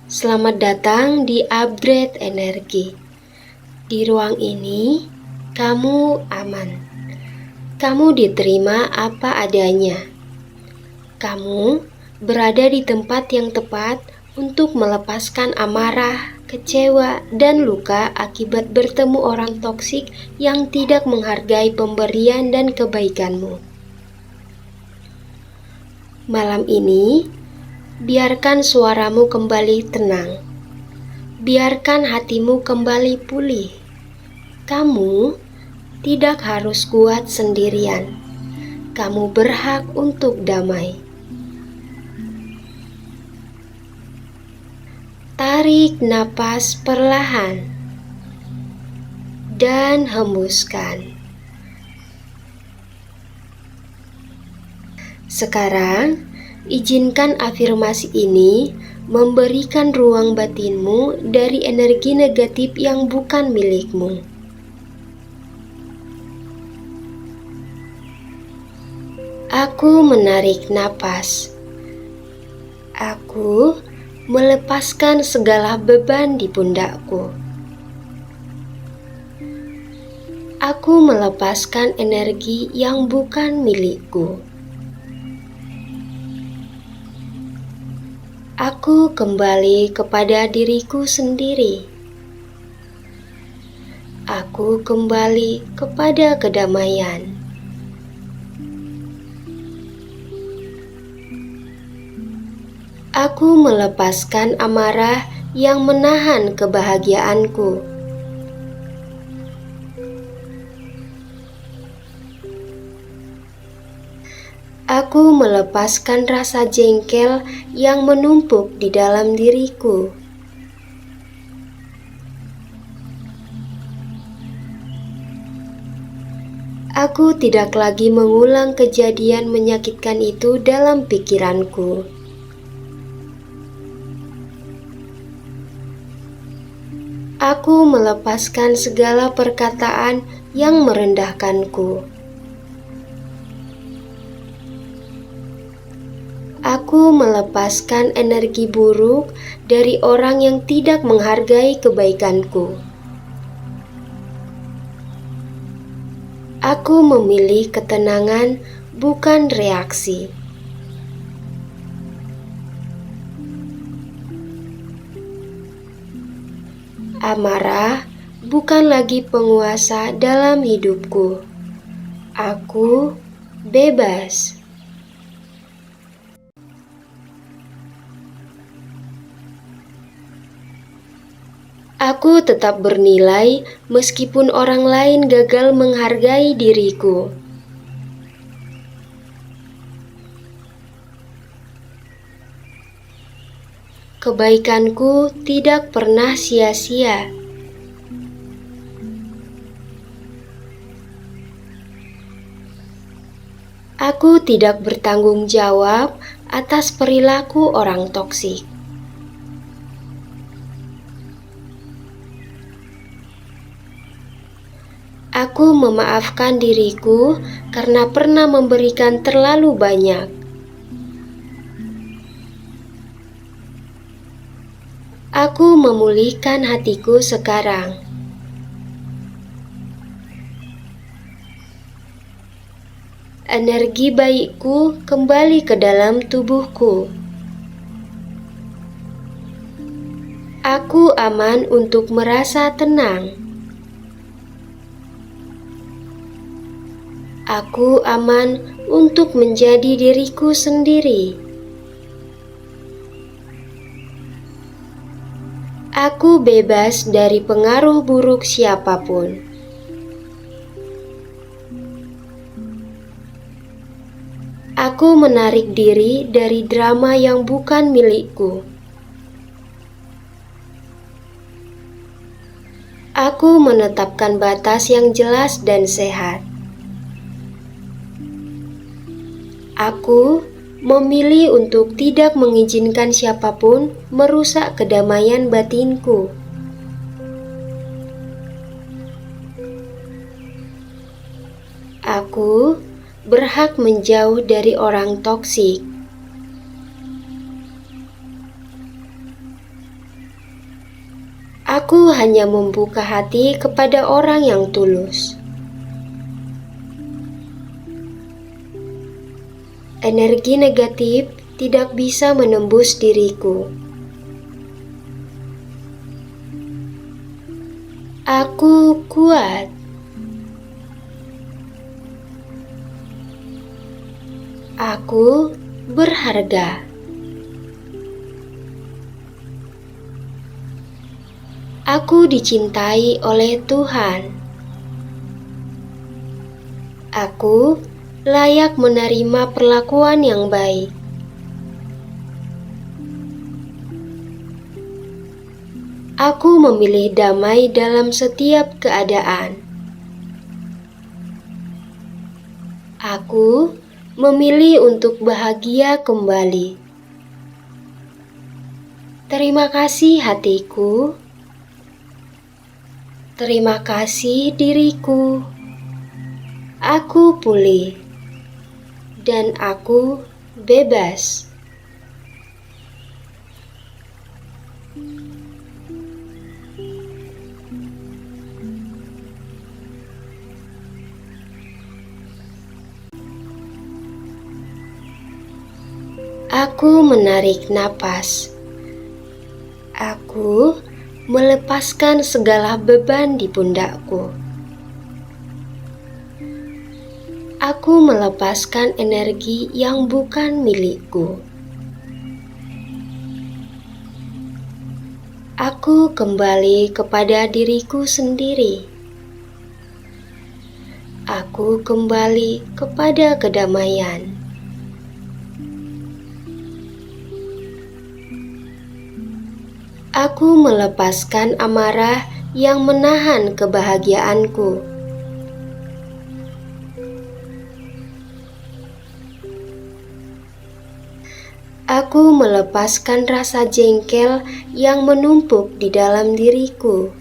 Selamat datang di Upgrade Energi. Di ruang ini, kamu aman. Kamu diterima apa adanya. Kamu berada di tempat yang tepat untuk melepaskan amarah, kecewa, dan luka akibat bertemu orang toksik yang tidak menghargai pemberian dan kebaikanmu. Malam ini, biarkan suaramu kembali tenang. Biarkan hatimu kembali pulih. Kamu tidak harus kuat sendirian. Kamu berhak untuk damai. Tarik napas perlahan dan hembuskan. Sekarang, izinkan afirmasi ini memberikan ruang batinmu dari energi negatif yang bukan milikmu. Aku menarik napas. Aku melepaskan segala beban di pundakku. Aku melepaskan energi yang bukan milikku. Aku kembali kepada diriku sendiri. Aku kembali kepada kedamaian. Aku melepaskan amarah yang menahan kebahagiaanku. Aku melepaskan rasa jengkel yang menumpuk di dalam diriku. Aku tidak lagi mengulang kejadian menyakitkan itu dalam pikiranku. Aku melepaskan segala perkataan yang merendahkanku. Aku melepaskan energi buruk dari orang yang tidak menghargai kebaikanku. Aku memilih ketenangan, bukan reaksi. Amarah bukan lagi penguasa dalam hidupku. Aku bebas. Aku tetap bernilai meskipun orang lain gagal menghargai diriku. Kebaikanku tidak pernah sia-sia. Aku tidak bertanggung jawab atas perilaku orang toksik. Aku memaafkan diriku karena pernah memberikan terlalu banyak. Aku memulihkan hatiku sekarang. Energi baikku kembali ke dalam tubuhku. Aku aman untuk merasa tenang. Aku aman untuk menjadi diriku sendiri. Aku bebas dari pengaruh buruk siapapun. Aku menarik diri dari drama yang bukan milikku. Aku menetapkan batas yang jelas dan sehat. Aku memilih untuk tidak mengizinkan siapapun merusak kedamaian batinku. Aku berhak menjauh dari orang toksik. Aku hanya membuka hati kepada orang yang tulus. Energi negatif tidak bisa menembus diriku. Aku kuat. Aku berharga. Aku dicintai oleh Tuhan. Aku layak menerima perlakuan yang baik. Aku memilih damai dalam setiap keadaan. Aku memilih untuk bahagia kembali. Terima kasih hatiku. Terima kasih diriku. Aku pulih dan aku bebas. Aku menarik napas. Aku melepaskan segala beban di pundakku. Aku melepaskan energi yang bukan milikku. Aku kembali kepada diriku sendiri. Aku kembali kepada kedamaian. Aku melepaskan amarah yang menahan kebahagiaanku. Aku melepaskan rasa jengkel yang menumpuk di dalam diriku.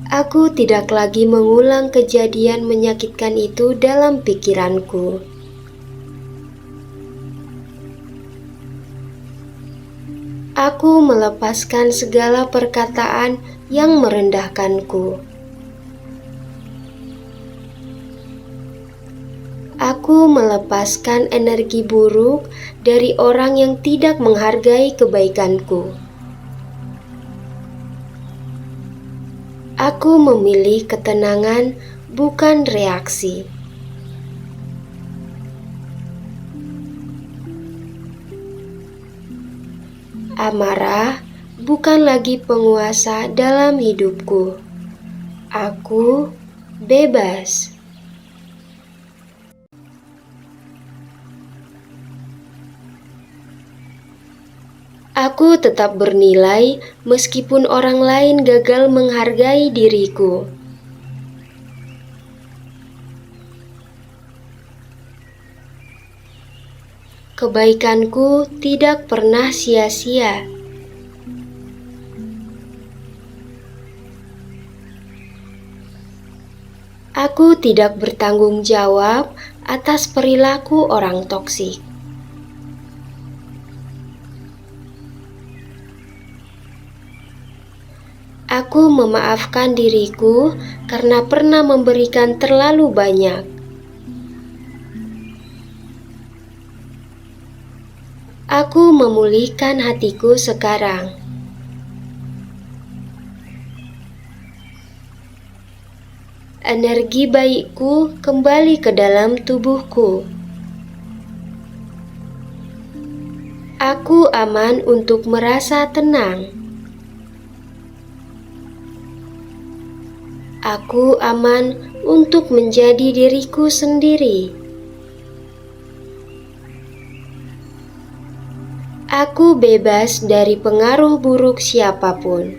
Aku tidak lagi mengulang kejadian menyakitkan itu dalam pikiranku. Aku melepaskan segala perkataan yang merendahkanku. Aku melepaskan energi buruk dari orang yang tidak menghargai kebaikanku. Aku memilih ketenangan, bukan reaksi. Amarah bukan lagi penguasa dalam hidupku. Aku bebas. Aku tetap bernilai meskipun orang lain gagal menghargai diriku. Kebaikanku tidak pernah sia-sia. Aku tidak bertanggung jawab atas perilaku orang toksik. Aku memaafkan diriku karena pernah memberikan terlalu banyak. Aku memulihkan hatiku sekarang. Energi baikku kembali ke dalam tubuhku. Aku aman untuk merasa tenang. Aku aman untuk menjadi diriku sendiri. Aku bebas dari pengaruh buruk siapapun.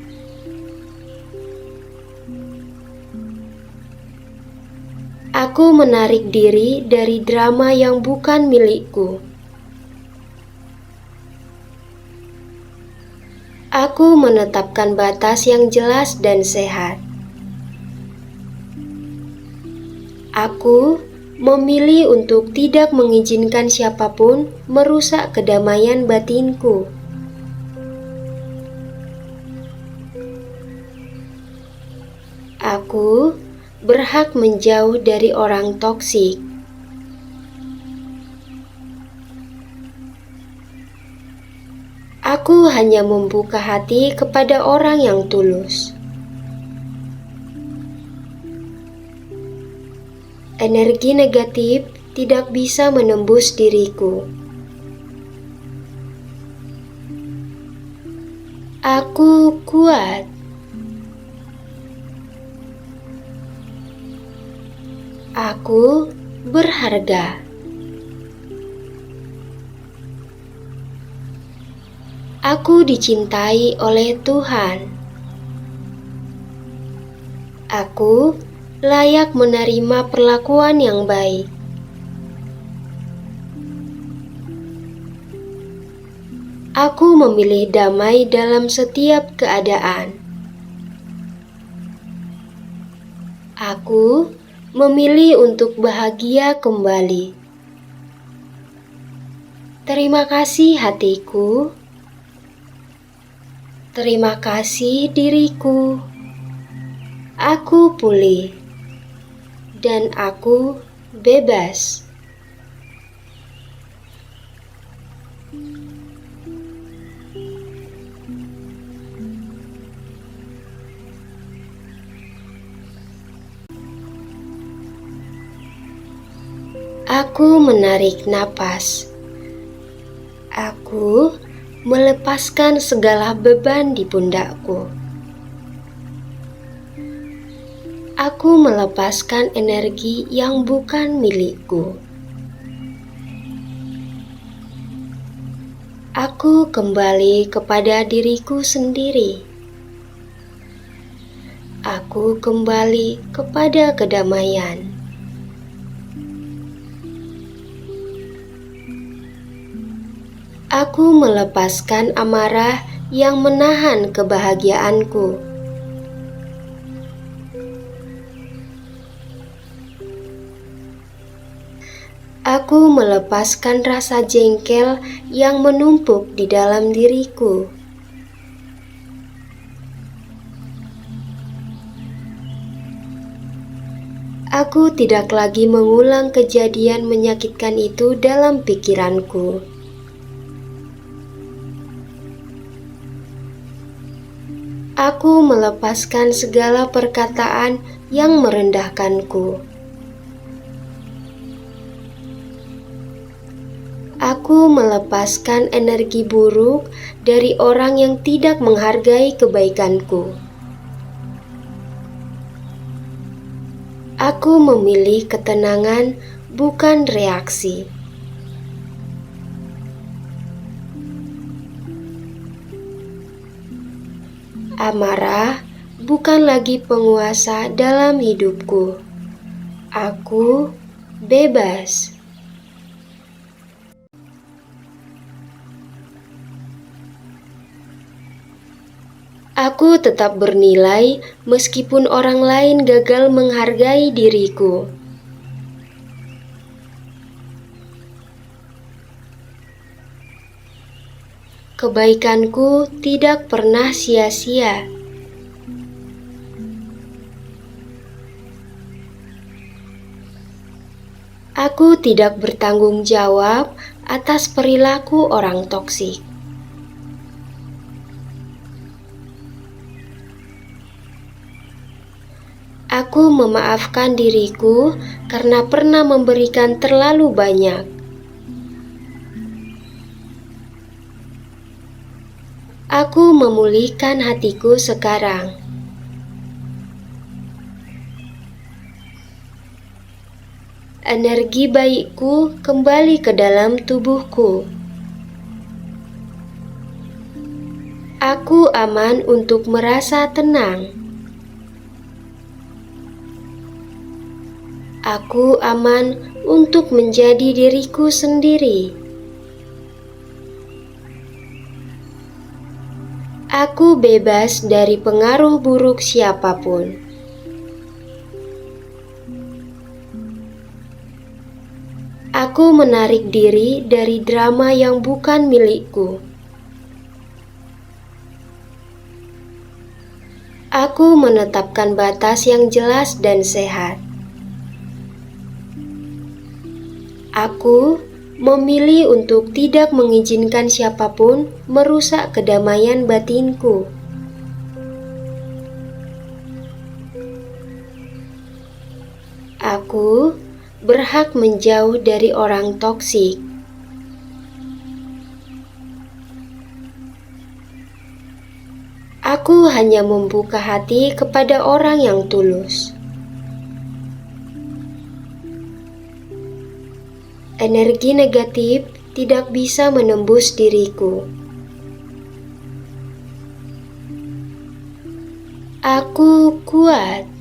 Aku menarik diri dari drama yang bukan milikku. Aku menetapkan batas yang jelas dan sehat. Aku memilih untuk tidak mengizinkan siapapun merusak kedamaian batinku. Aku berhak menjauh dari orang toksik. Aku hanya membuka hati kepada orang yang tulus. Energi negatif tidak bisa menembus diriku. Aku kuat. Aku berharga. Aku dicintai oleh Tuhan. Aku layak menerima perlakuan yang baik. Aku memilih damai dalam setiap keadaan. Aku memilih untuk bahagia kembali. Terima kasih hatiku. Terima kasih diriku. Aku pulih. Dan aku bebas. Aku menarik napas. Aku melepaskan segala beban di pundakku. Aku melepaskan energi yang bukan milikku. Aku kembali kepada diriku sendiri. Aku kembali kepada kedamaian. Aku melepaskan amarah yang menahan kebahagiaanku. Aku melepaskan rasa jengkel yang menumpuk di dalam diriku. Aku tidak lagi mengulang kejadian menyakitkan itu dalam pikiranku. Aku melepaskan segala perkataan yang merendahkanku. Aku melepaskan energi buruk dari orang yang tidak menghargai kebaikanku. Aku memilih ketenangan, bukan reaksi. Amarah bukan lagi penguasa dalam hidupku. Aku bebas. Aku tetap bernilai meskipun orang lain gagal menghargai diriku. Kebaikanku tidak pernah sia-sia. Aku tidak bertanggung jawab atas perilaku orang toksik. Aku memaafkan diriku karena pernah memberikan terlalu banyak. Aku memulihkan hatiku sekarang. Energi baikku kembali ke dalam tubuhku. Aku aman untuk merasa tenang. Aku aman untuk menjadi diriku sendiri. Aku bebas dari pengaruh buruk siapapun. Aku menarik diri dari drama yang bukan milikku. Aku menetapkan batas yang jelas dan sehat. Aku memilih untuk tidak mengizinkan siapapun merusak kedamaian batinku. Aku berhak menjauh dari orang toksik. Aku hanya membuka hati kepada orang yang tulus. Energi negatif tidak bisa menembus diriku. Aku kuat.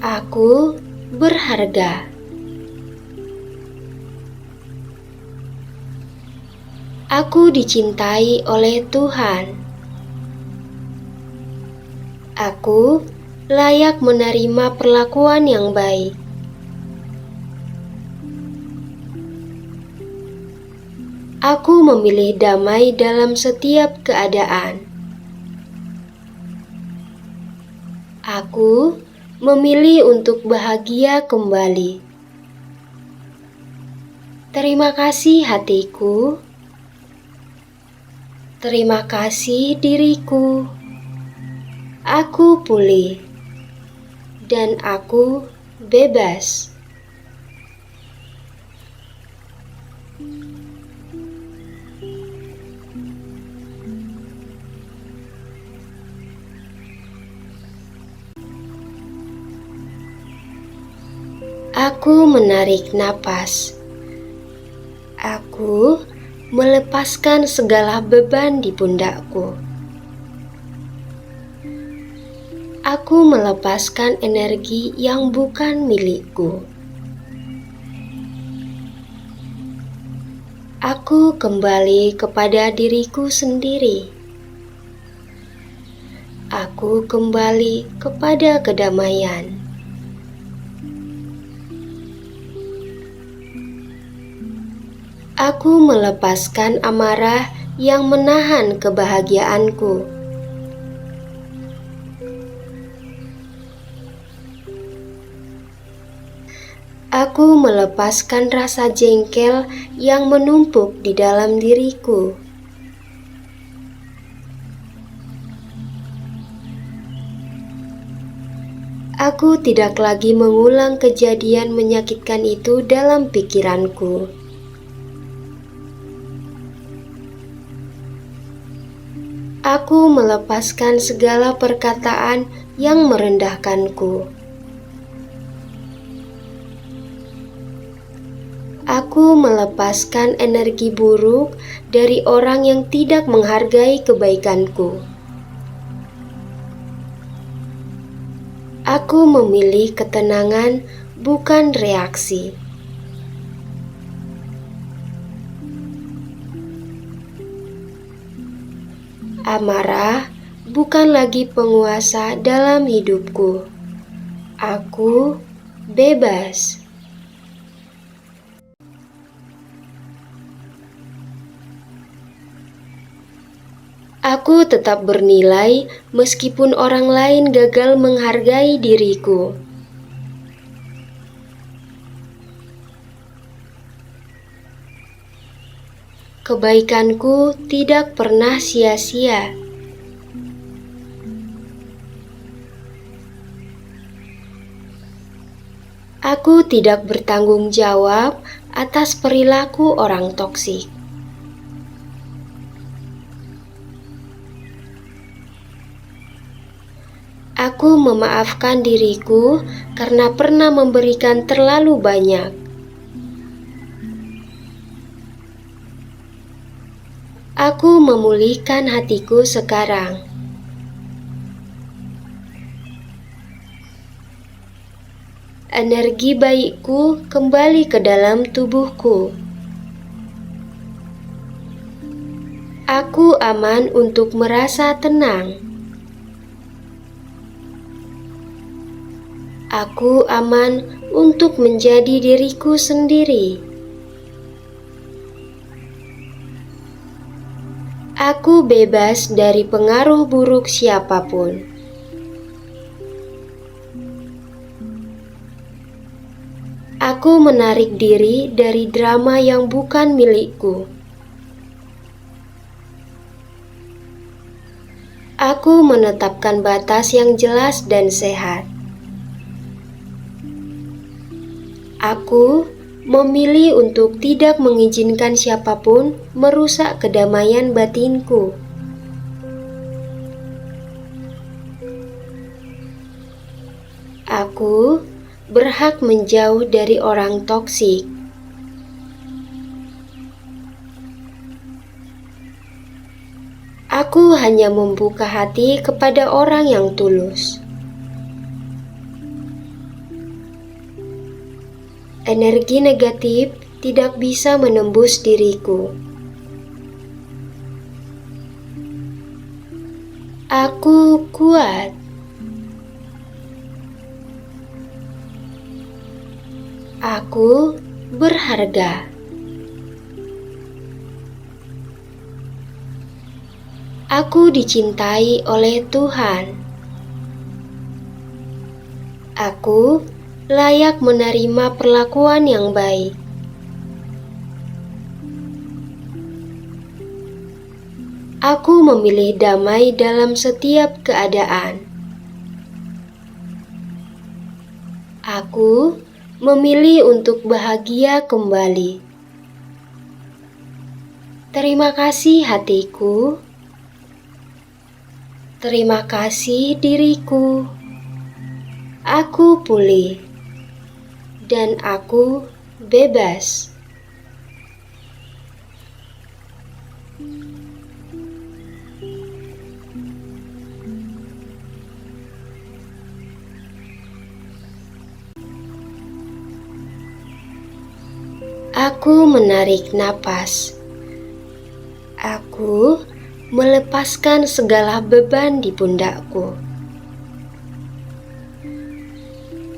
Aku berharga. Aku dicintai oleh Tuhan. Aku layak menerima perlakuan yang baik. Aku memilih damai dalam setiap keadaan. Aku memilih untuk bahagia kembali. Terima kasih hatiku. Terima kasih diriku. Aku pulih. Dan aku bebas. Aku menarik napas. Aku melepaskan segala beban di pundakku. Aku melepaskan energi yang bukan milikku. Aku kembali kepada diriku sendiri. Aku kembali kepada kedamaian. Aku melepaskan amarah yang menahan kebahagiaanku. Aku melepaskan rasa jengkel yang menumpuk di dalam diriku. Aku tidak lagi mengulang kejadian menyakitkan itu dalam pikiranku. Aku melepaskan segala perkataan yang merendahkanku. Aku melepaskan energi buruk dari orang yang tidak menghargai kebaikanku. Aku memilih ketenangan, bukan reaksi. Amarah bukan lagi penguasa dalam hidupku. Aku bebas. Aku tetap bernilai meskipun orang lain gagal menghargai diriku. Kebaikanku tidak pernah sia-sia. Aku tidak bertanggung jawab atas perilaku orang toksik. Aku memaafkan diriku karena pernah memberikan terlalu banyak. Aku memulihkan hatiku sekarang. Energi baikku kembali ke dalam tubuhku. Aku aman untuk merasa tenang. Aku aman untuk menjadi diriku sendiri. Aku bebas dari pengaruh buruk siapapun. Aku menarik diri dari drama yang bukan milikku. Aku menetapkan batas yang jelas dan sehat. Aku memilih untuk tidak mengizinkan siapapun merusak kedamaian batinku. Aku berhak menjauh dari orang toksik. Aku hanya membuka hati kepada orang yang tulus. Energi negatif tidak bisa menembus diriku. Aku kuat. Aku berharga. Aku dicintai oleh Tuhan. Aku layak menerima perlakuan yang baik. Aku memilih damai dalam setiap keadaan. Aku memilih untuk bahagia kembali. Terima kasih hatiku. Terima kasih diriku. Aku pulih. Dan aku bebas. Aku menarik napas. Aku melepaskan segala beban di pundakku.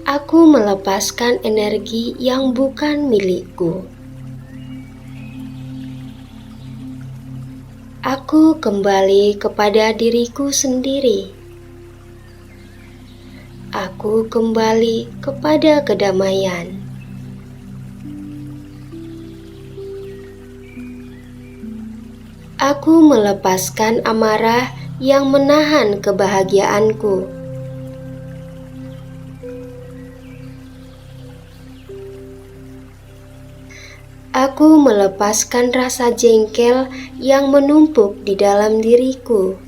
Aku melepaskan energi yang bukan milikku. Aku kembali kepada diriku sendiri. Aku kembali kepada kedamaian. Aku melepaskan amarah yang menahan kebahagiaanku. Aku melepaskan rasa jengkel yang menumpuk di dalam diriku.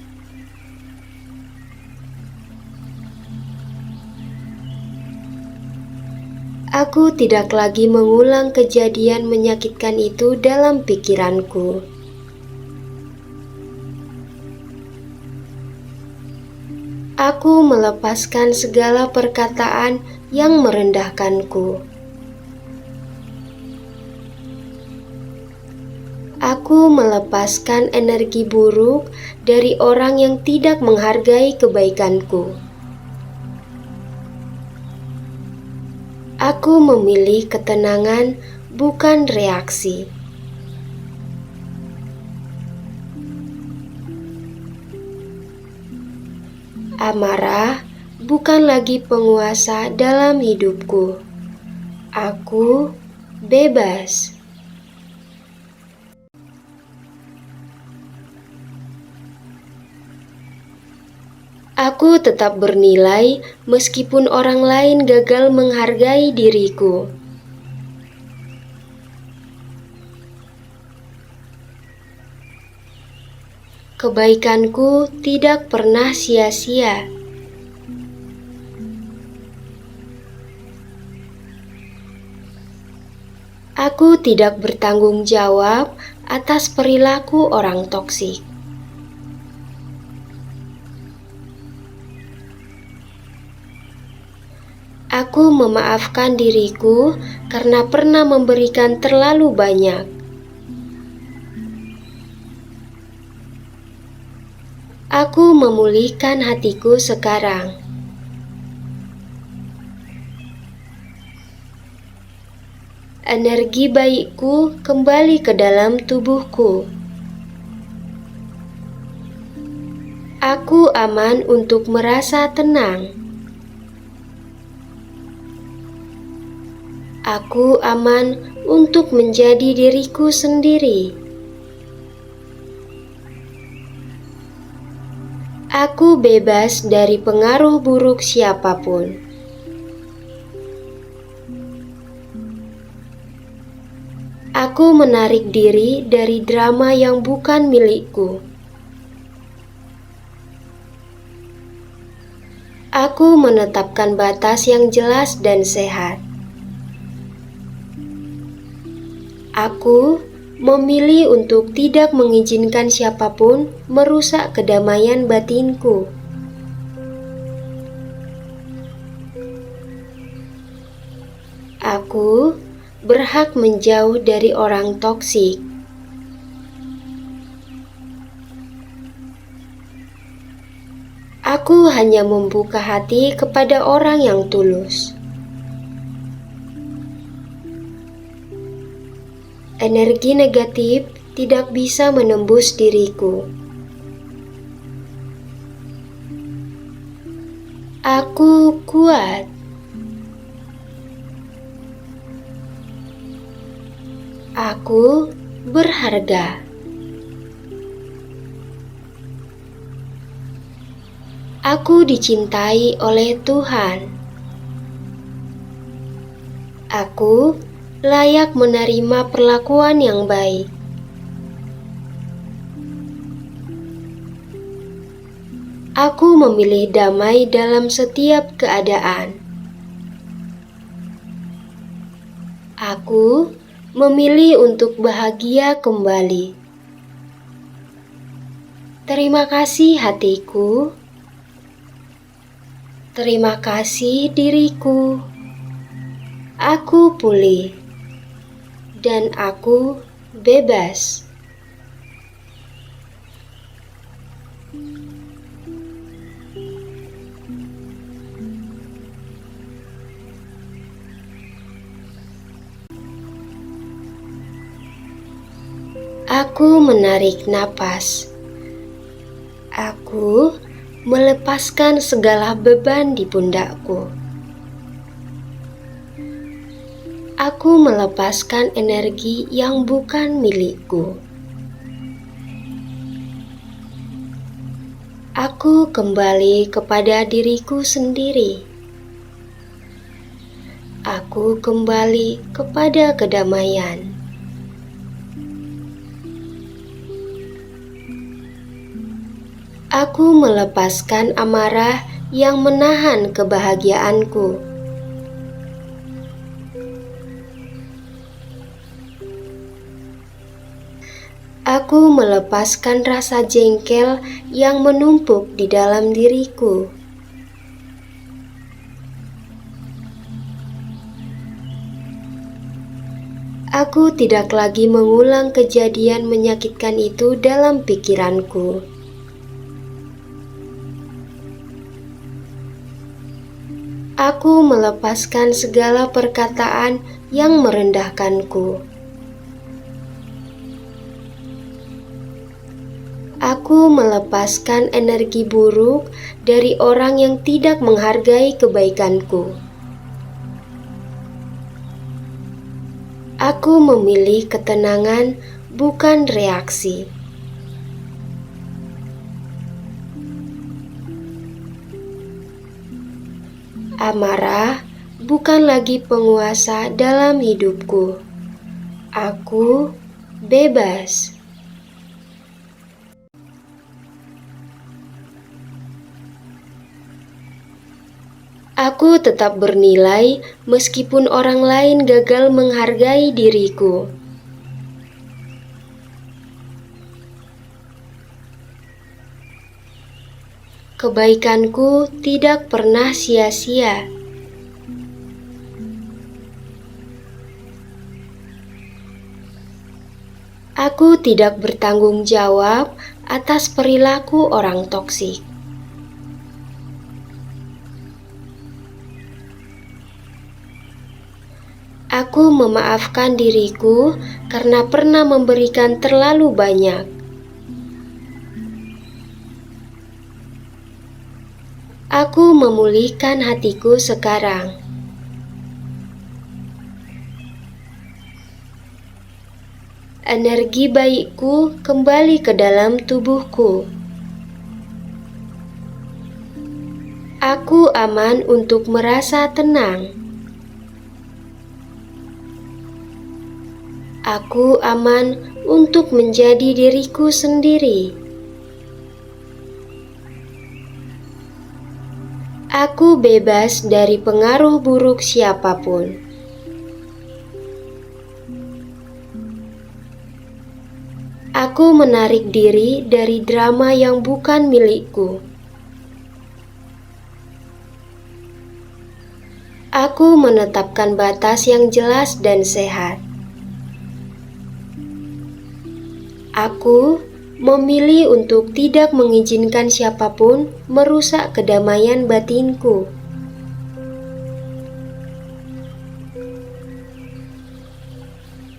Aku tidak lagi mengulang kejadian menyakitkan itu dalam pikiranku. Aku melepaskan segala perkataan yang merendahkanku. Aku melepaskan energi buruk dari orang yang tidak menghargai kebaikanku. Aku memilih ketenangan, bukan reaksi. Amarah bukan lagi penguasa dalam hidupku. Aku bebas. Aku tetap bernilai meskipun orang lain gagal menghargai diriku. Kebaikanku tidak pernah sia-sia. Aku tidak bertanggung jawab atas perilaku orang toksik. Aku memaafkan diriku karena pernah memberikan terlalu banyak. Aku memulihkan hatiku sekarang. Energi baikku kembali ke dalam tubuhku. Aku aman untuk merasa tenang. Aku aman untuk menjadi diriku sendiri. Aku bebas dari pengaruh buruk siapapun. Aku menarik diri dari drama yang bukan milikku. Aku menetapkan batas yang jelas dan sehat. Aku memilih untuk tidak mengizinkan siapapun merusak kedamaian batinku. Aku berhak menjauh dari orang toksik. Aku hanya membuka hati kepada orang yang tulus. Energi negatif tidak bisa menembus diriku. Aku kuat. Aku berharga. Aku dicintai oleh Tuhan. Aku layak menerima perlakuan yang baik. Aku memilih damai dalam setiap keadaan. Aku memilih untuk bahagia kembali. Terima kasih hatiku. Terima kasih diriku. Aku pulih. Dan aku bebas. Aku menarik napas. Aku melepaskan segala beban di pundakku. Aku melepaskan energi yang bukan milikku. Aku kembali kepada diriku sendiri. Aku kembali kepada kedamaian. Aku melepaskan amarah yang menahan kebahagiaanku. Aku melepaskan rasa jengkel yang menumpuk di dalam diriku. Aku tidak lagi mengulang kejadian menyakitkan itu dalam pikiranku. Aku melepaskan segala perkataan yang merendahkanku. Aku melepaskan energi buruk dari orang yang tidak menghargai kebaikanku. Aku memilih ketenangan, bukan reaksi. Amarah bukan lagi penguasa dalam hidupku. Aku bebas. Aku tetap bernilai meskipun orang lain gagal menghargai diriku. Kebaikanku tidak pernah sia-sia. Aku tidak bertanggung jawab atas perilaku orang toksik. Aku memaafkan diriku karena pernah memberikan terlalu banyak. Aku memulihkan hatiku sekarang. Energi baikku kembali ke dalam tubuhku. Aku aman untuk merasa tenang. Aku aman untuk menjadi diriku sendiri. Aku bebas dari pengaruh buruk siapapun. Aku menarik diri dari drama yang bukan milikku. Aku menetapkan batas yang jelas dan sehat. Aku memilih untuk tidak mengizinkan siapapun merusak kedamaian batinku.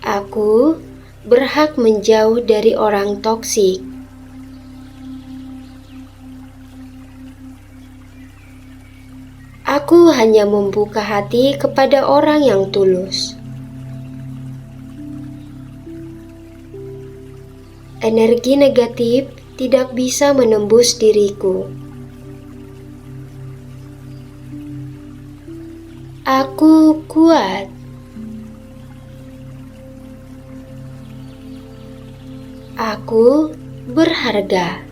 Aku berhak menjauh dari orang toksik. Aku hanya membuka hati kepada orang yang tulus. Energi negatif tidak bisa menembus diriku. Aku kuat. Aku berharga.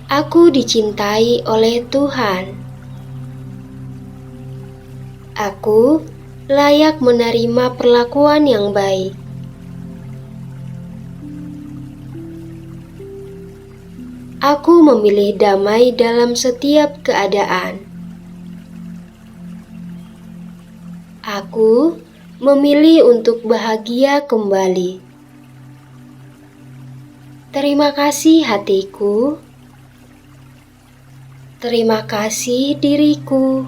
Aku dicintai oleh Tuhan. Aku layak menerima perlakuan yang baik. Aku memilih damai dalam setiap keadaan. Aku memilih untuk bahagia kembali. Terima kasih hatiku. Terima kasih diriku.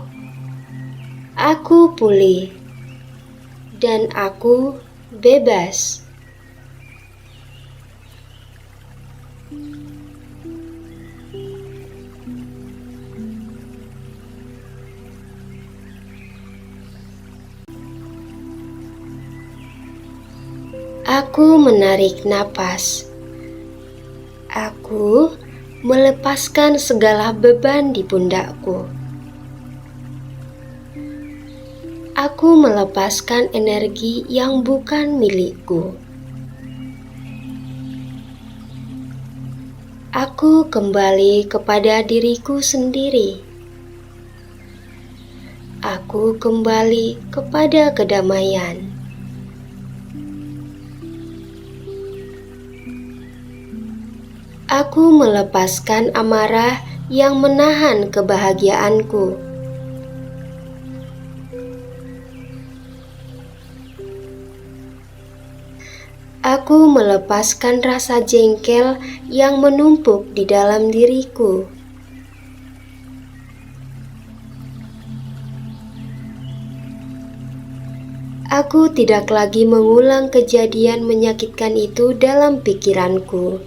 Aku pulih. Dan aku bebas. Aku menarik napas. Aku melepaskan segala beban di pundakku. Aku melepaskan energi yang bukan milikku. Aku kembali kepada diriku sendiri. Aku kembali kepada kedamaian. Aku melepaskan amarah yang menahan kebahagiaanku. Aku melepaskan rasa jengkel yang menumpuk di dalam diriku. Aku tidak lagi mengulang kejadian menyakitkan itu dalam pikiranku.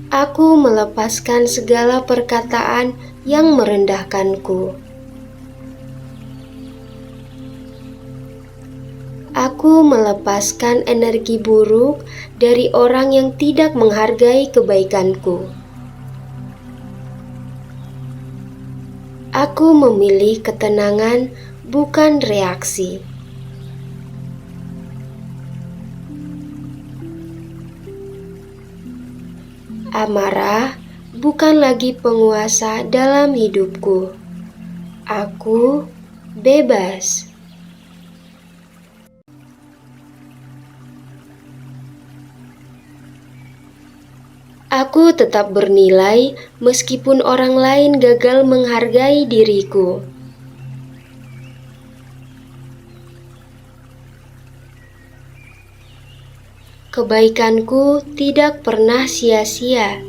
Aku melepaskan segala perkataan yang merendahkanku. Aku melepaskan energi buruk dari orang yang tidak menghargai kebaikanku. Aku memilih ketenangan, bukan reaksi. Amarah bukan lagi penguasa dalam hidupku. Aku bebas. Aku tetap bernilai meskipun orang lain gagal menghargai diriku. Kebaikanku tidak pernah sia-sia.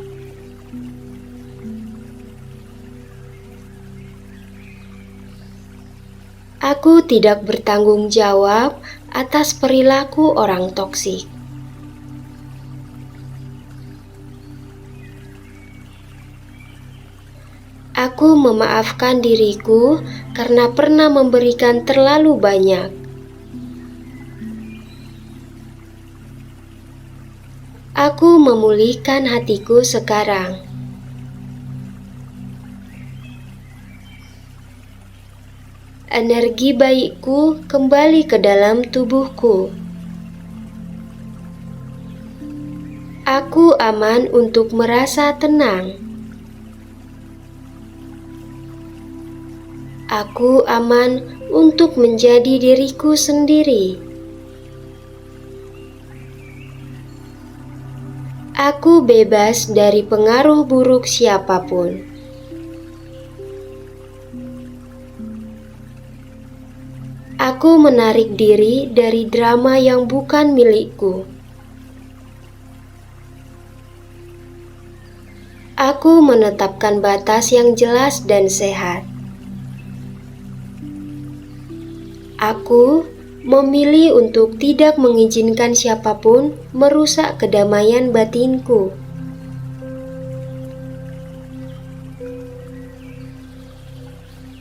Aku tidak bertanggung jawab atas perilaku orang toksik. Aku memaafkan diriku karena pernah memberikan terlalu banyak. Aku memulihkan hatiku sekarang. Energi baikku kembali ke dalam tubuhku. Aku aman untuk merasa tenang. Aku aman untuk menjadi diriku sendiri. Aku bebas dari pengaruh buruk siapapun. Aku menarik diri dari drama yang bukan milikku. Aku menetapkan batas yang jelas dan sehat. Aku memilih untuk tidak mengizinkan siapapun merusak kedamaian batinku.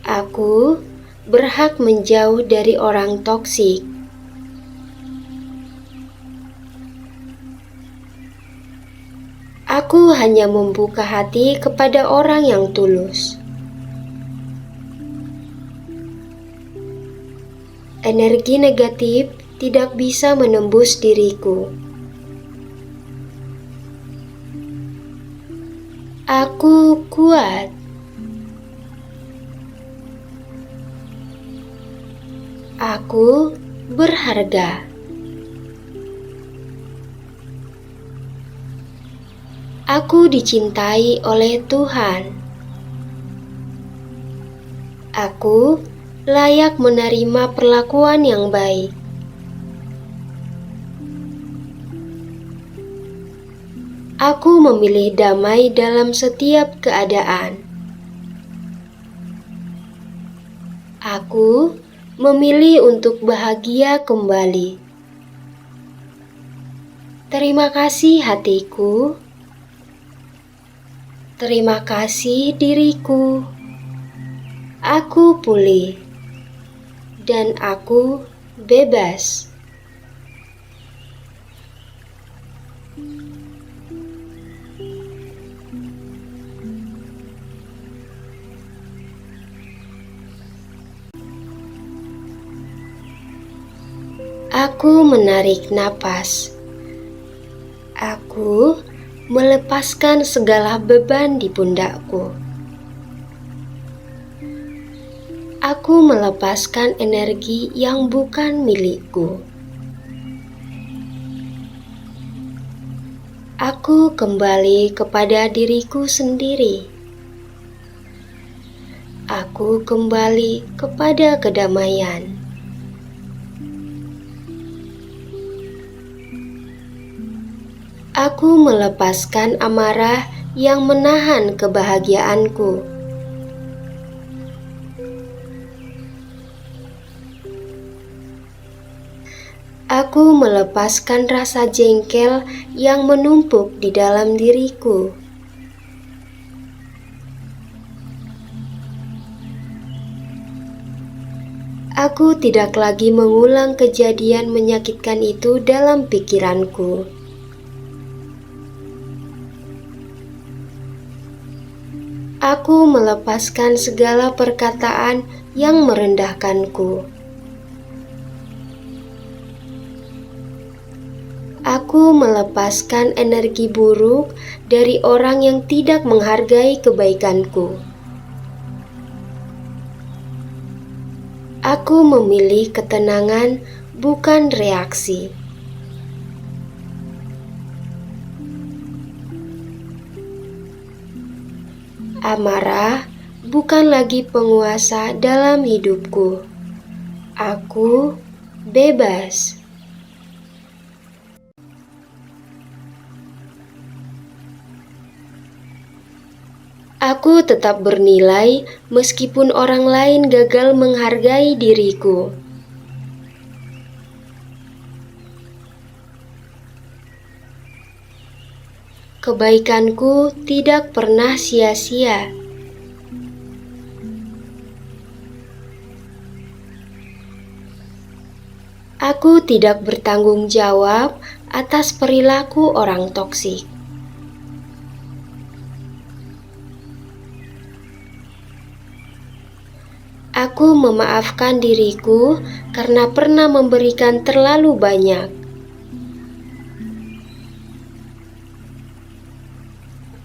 Aku berhak menjauh dari orang toksik. Aku hanya membuka hati kepada orang yang tulus. Energi negatif tidak bisa menembus diriku. Aku kuat. Aku berharga. Aku dicintai oleh Tuhan. Aku layak menerima perlakuan yang baik. Aku memilih damai dalam setiap keadaan. Aku memilih untuk bahagia kembali. Terima kasih hatiku. Terima kasih diriku. Aku pulih. Dan aku bebas. Aku menarik napas. Aku melepaskan segala beban di pundakku. Aku melepaskan energi yang bukan milikku. Aku kembali kepada diriku sendiri. Aku kembali kepada kedamaian. Aku melepaskan amarah yang menahan kebahagiaanku. Aku melepaskan rasa jengkel yang menumpuk di dalam diriku. Aku tidak lagi mengulang kejadian menyakitkan itu dalam pikiranku. Aku melepaskan segala perkataan yang merendahkanku. Aku melepaskan energi buruk dari orang yang tidak menghargai kebaikanku. Aku memilih ketenangan, bukan reaksi. Amarah bukan lagi penguasa dalam hidupku. Aku bebas. Aku tetap bernilai meskipun orang lain gagal menghargai diriku. Kebaikanku tidak pernah sia-sia. Aku tidak bertanggung jawab atas perilaku orang toksik. Aku memaafkan diriku karena pernah memberikan terlalu banyak.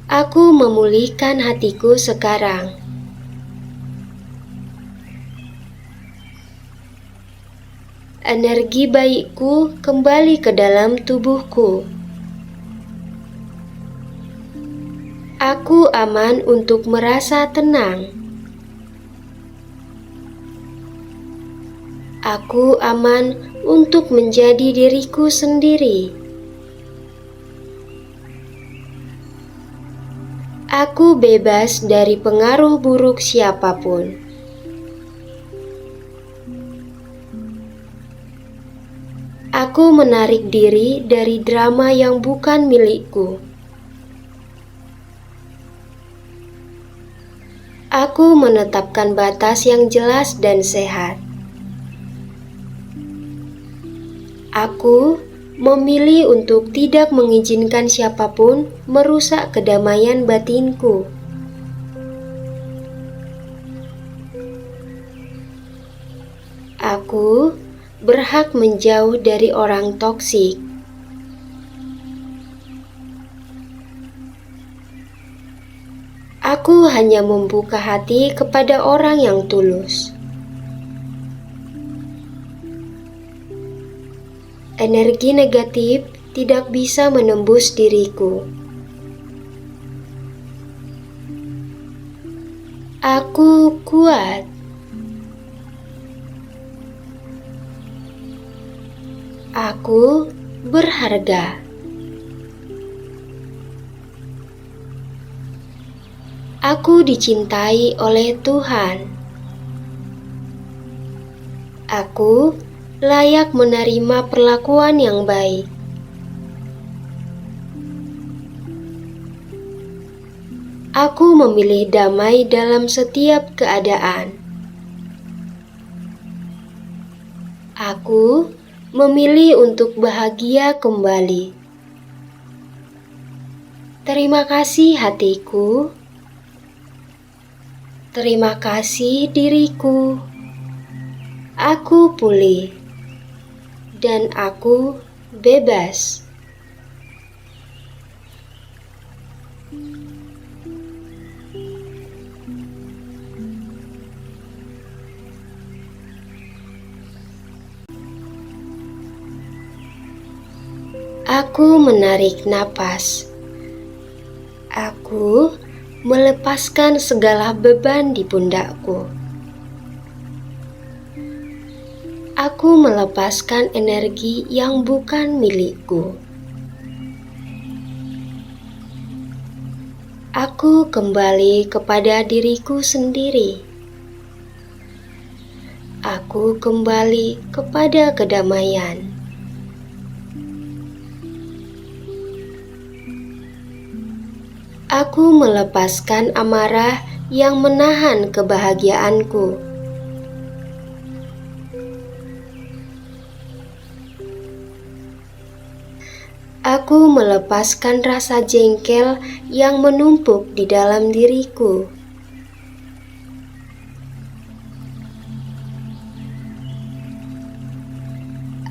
Aku memulihkan hatiku sekarang. Energi baikku kembali ke dalam tubuhku. Aku aman untuk merasa tenang. Aku aman untuk menjadi diriku sendiri. Aku bebas dari pengaruh buruk siapapun. Aku menarik diri dari drama yang bukan milikku. Aku menetapkan batas yang jelas dan sehat. Aku memilih untuk tidak mengizinkan siapapun merusak kedamaian batinku. Aku berhak menjauh dari orang toksik. Aku hanya membuka hati kepada orang yang tulus. Energi negatif tidak bisa menembus diriku. Aku kuat. Aku berharga. Aku dicintai oleh Tuhan. Aku layak menerima perlakuan yang baik. Aku memilih damai dalam setiap keadaan. Aku memilih untuk bahagia kembali. Terima kasih hatiku. Terima kasih diriku. Aku pulih. Dan aku bebas. Aku menarik napas. Aku melepaskan segala beban di pundakku. Aku melepaskan energi yang bukan milikku. Aku kembali kepada diriku sendiri. Aku kembali kepada kedamaian. Aku melepaskan amarah yang menahan kebahagiaanku. Aku melepaskan rasa jengkel yang menumpuk di dalam diriku.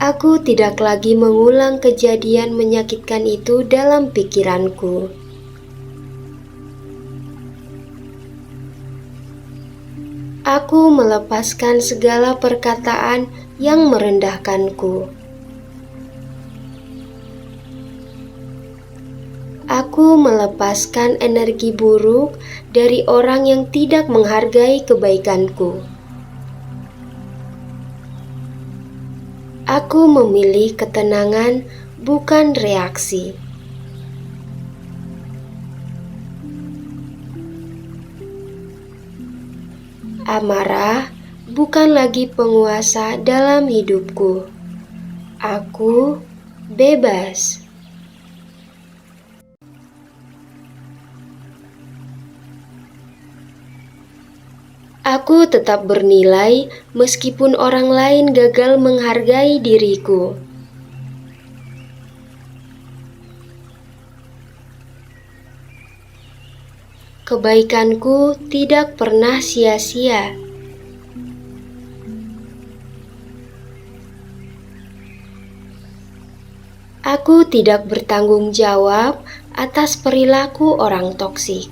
Aku tidak lagi mengulang kejadian menyakitkan itu dalam pikiranku. Aku melepaskan segala perkataan yang merendahkanku. Aku melepaskan energi buruk dari orang yang tidak menghargai kebaikanku. Aku memilih ketenangan, bukan reaksi. Amarah bukan lagi penguasa dalam hidupku. Aku bebas. Aku tetap bernilai meskipun orang lain gagal menghargai diriku. Kebaikanku tidak pernah sia-sia. Aku tidak bertanggung jawab atas perilaku orang toksik.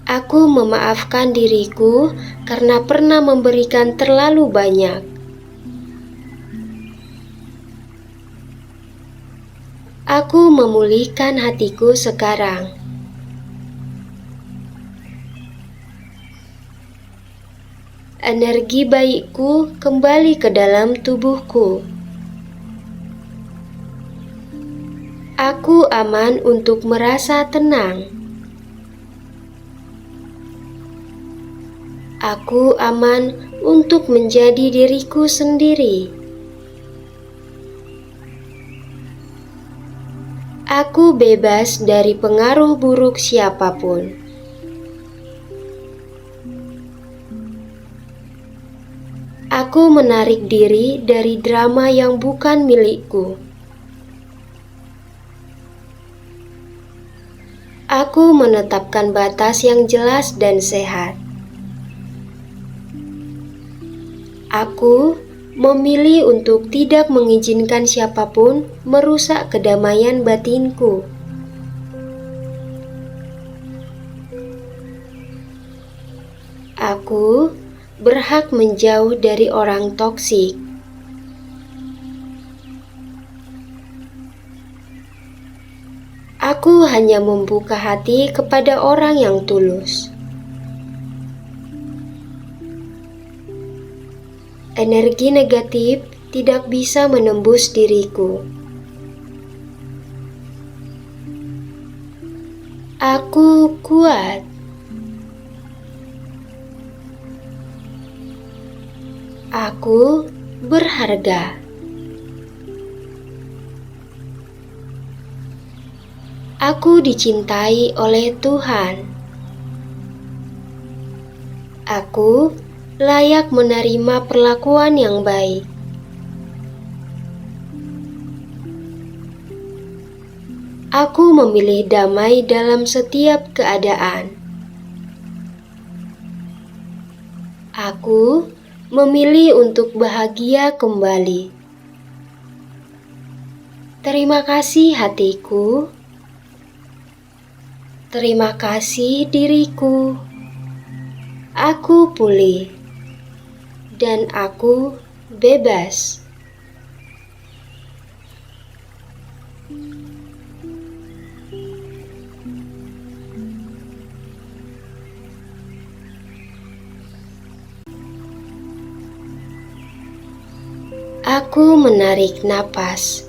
Aku memaafkan diriku karena pernah memberikan terlalu banyak. Aku memulihkan hatiku sekarang. Energi baikku kembali ke dalam tubuhku. Aku aman untuk merasa tenang. Aku aman untuk menjadi diriku sendiri. Aku bebas dari pengaruh buruk siapapun. Aku menarik diri dari drama yang bukan milikku. Aku menetapkan batas yang jelas dan sehat. Aku memilih untuk tidak mengizinkan siapapun merusak kedamaian batinku. Aku berhak menjauh dari orang toksik. Aku hanya membuka hati kepada orang yang tulus. Energi negatif tidak bisa menembus diriku. Aku kuat. Aku berharga. Aku dicintai oleh Tuhan. Aku layak menerima perlakuan yang baik. Aku memilih damai dalam setiap keadaan. Aku memilih untuk bahagia kembali. Terima kasih hatiku. Terima kasih diriku. Aku pulih. Dan aku bebas. Aku menarik napas.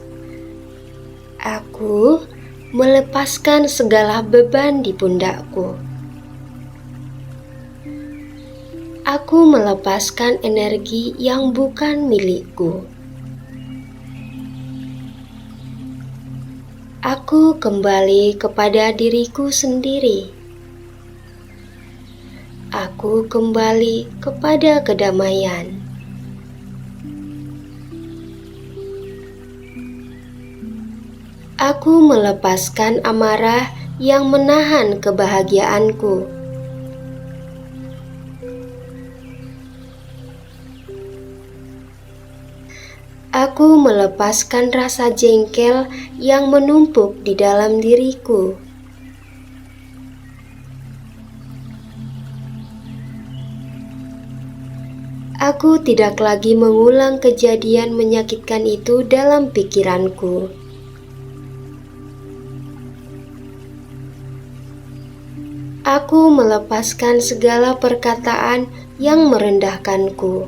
Aku melepaskan segala beban di pundakku. Aku melepaskan energi yang bukan milikku. Aku kembali kepada diriku sendiri. Aku kembali kepada kedamaian. Aku melepaskan amarah yang menahan kebahagiaanku. Aku melepaskan rasa jengkel yang menumpuk di dalam diriku. Aku tidak lagi mengulang kejadian menyakitkan itu dalam pikiranku. Aku melepaskan segala perkataan yang merendahkanku.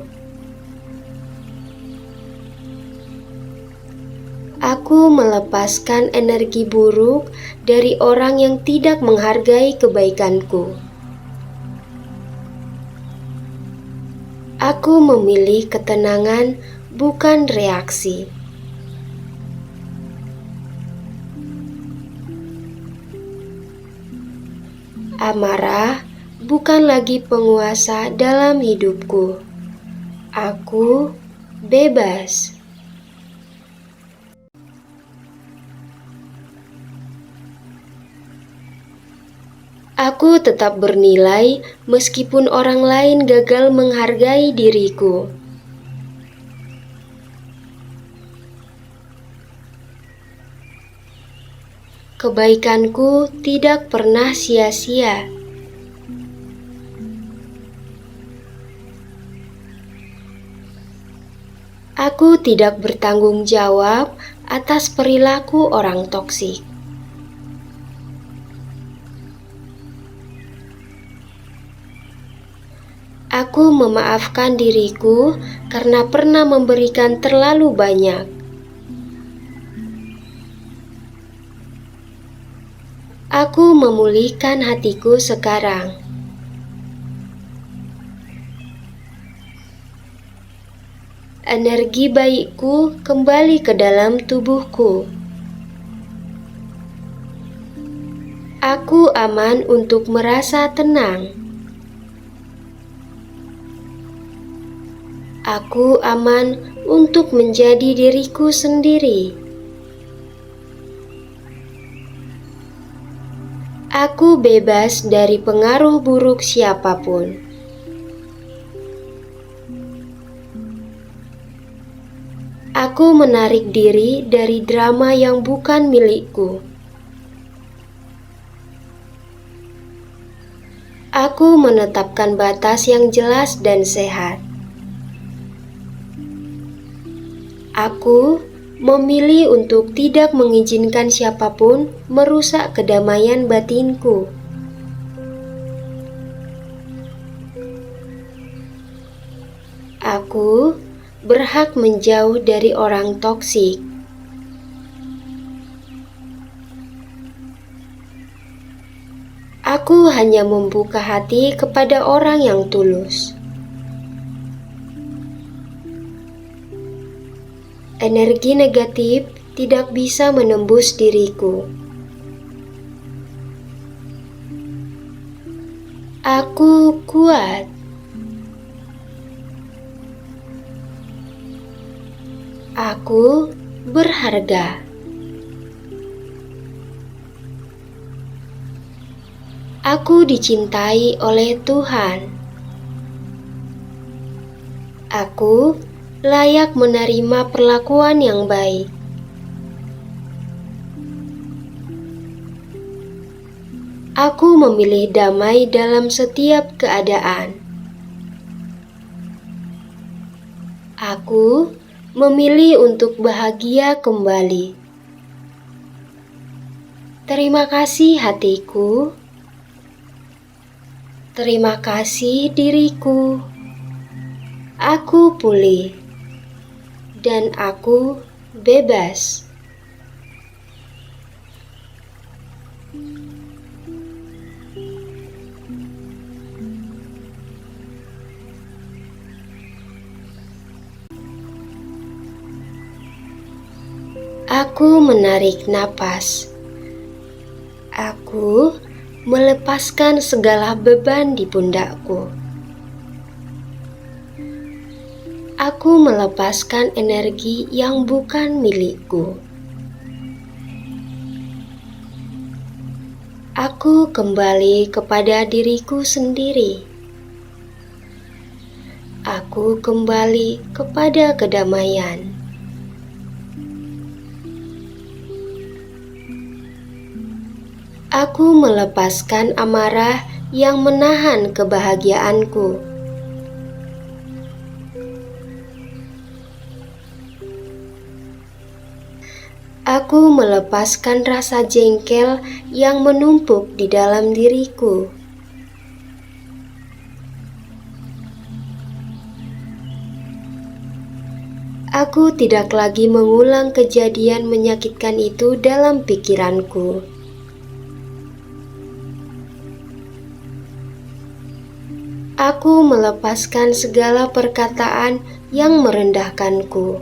Aku melepaskan energi buruk dari orang yang tidak menghargai kebaikanku. Aku memilih ketenangan, bukan reaksi. Amarah bukan lagi penguasa dalam hidupku. Aku bebas. Aku tetap bernilai meskipun orang lain gagal menghargai diriku. Kebaikanku tidak pernah sia-sia. Aku tidak bertanggung jawab atas perilaku orang toksik. Aku memaafkan diriku karena pernah memberikan terlalu banyak. Aku memulihkan hatiku sekarang. Energi baikku kembali ke dalam tubuhku. Aku aman untuk merasa tenang. Aku aman untuk menjadi diriku sendiri. Aku bebas dari pengaruh buruk siapapun. Aku menarik diri dari drama yang bukan milikku. Aku menetapkan batas yang jelas dan sehat. Aku memilih untuk tidak mengizinkan siapapun merusak kedamaian batinku. Aku berhak menjauh dari orang toksik. Aku hanya membuka hati kepada orang yang tulus. Energi negatif tidak bisa menembus diriku. Aku kuat. Aku berharga. Aku dicintai oleh Tuhan. Aku layak menerima perlakuan yang baik. Aku memilih damai dalam setiap keadaan. Aku memilih untuk bahagia kembali. Terima kasih hatiku. Terima kasih diriku. Aku pulih. Dan aku bebas. Aku menarik napas. Aku melepaskan segala beban di pundakku. Aku melepaskan energi yang bukan milikku. Aku kembali kepada diriku sendiri. Aku kembali kepada kedamaian. Aku melepaskan amarah yang menahan kebahagiaanku. Aku melepaskan rasa jengkel yang menumpuk di dalam diriku. Aku tidak lagi mengulang kejadian menyakitkan itu dalam pikiranku. Aku melepaskan segala perkataan yang merendahkanku.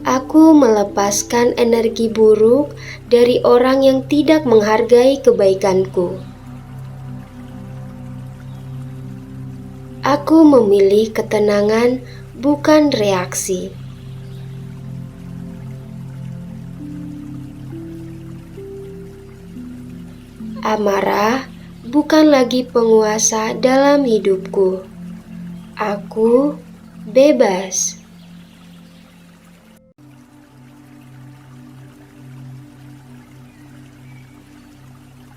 Aku melepaskan energi buruk dari orang yang tidak menghargai kebaikanku. Aku memilih ketenangan, bukan reaksi. Amarah bukan lagi penguasa dalam hidupku. Aku bebas.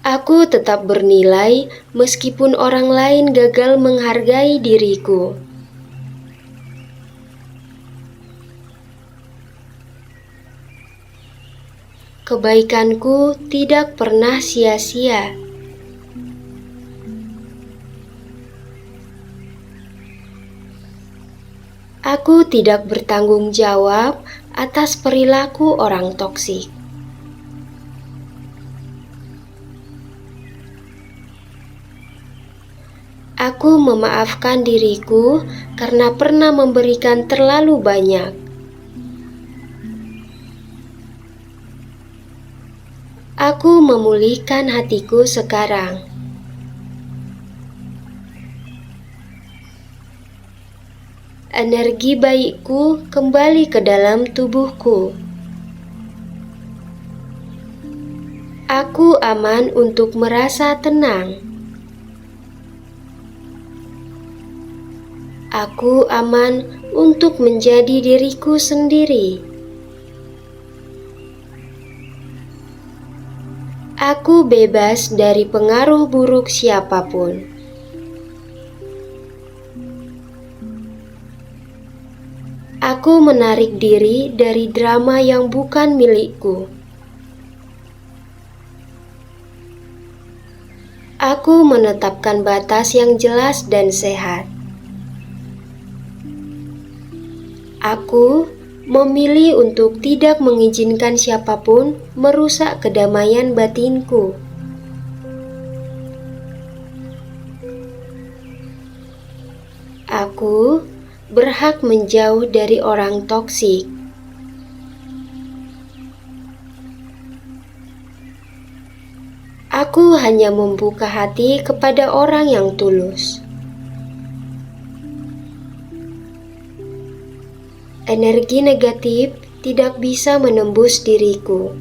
Aku tetap bernilai meskipun orang lain gagal menghargai diriku. Kebaikanku tidak pernah sia-sia. Aku tidak bertanggung jawab atas perilaku orang toksik. Aku memaafkan diriku karena pernah memberikan terlalu banyak. Aku memulihkan hatiku sekarang. Energi baikku kembali ke dalam tubuhku. Aku aman untuk merasa tenang. Aku aman untuk menjadi diriku sendiri. Aku bebas dari pengaruh buruk siapapun. Aku menarik diri dari drama yang bukan milikku. Aku menetapkan batas yang jelas dan sehat. Aku memilih untuk tidak mengizinkan siapapun merusak kedamaian batinku. Aku berhak menjauh dari orang toksik. Aku hanya membuka hati kepada orang yang tulus. Energi negatif tidak bisa menembus diriku.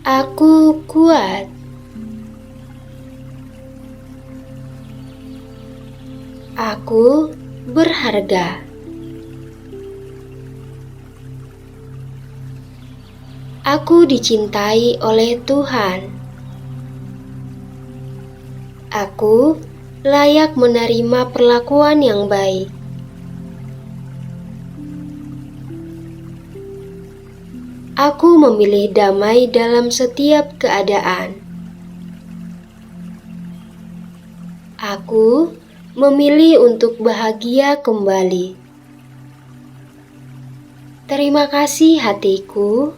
Aku kuat. Aku berharga. Aku dicintai oleh Tuhan. Aku layak menerima perlakuan yang baik. Aku memilih damai dalam setiap keadaan. Aku memilih untuk bahagia kembali. Terima kasih hatiku.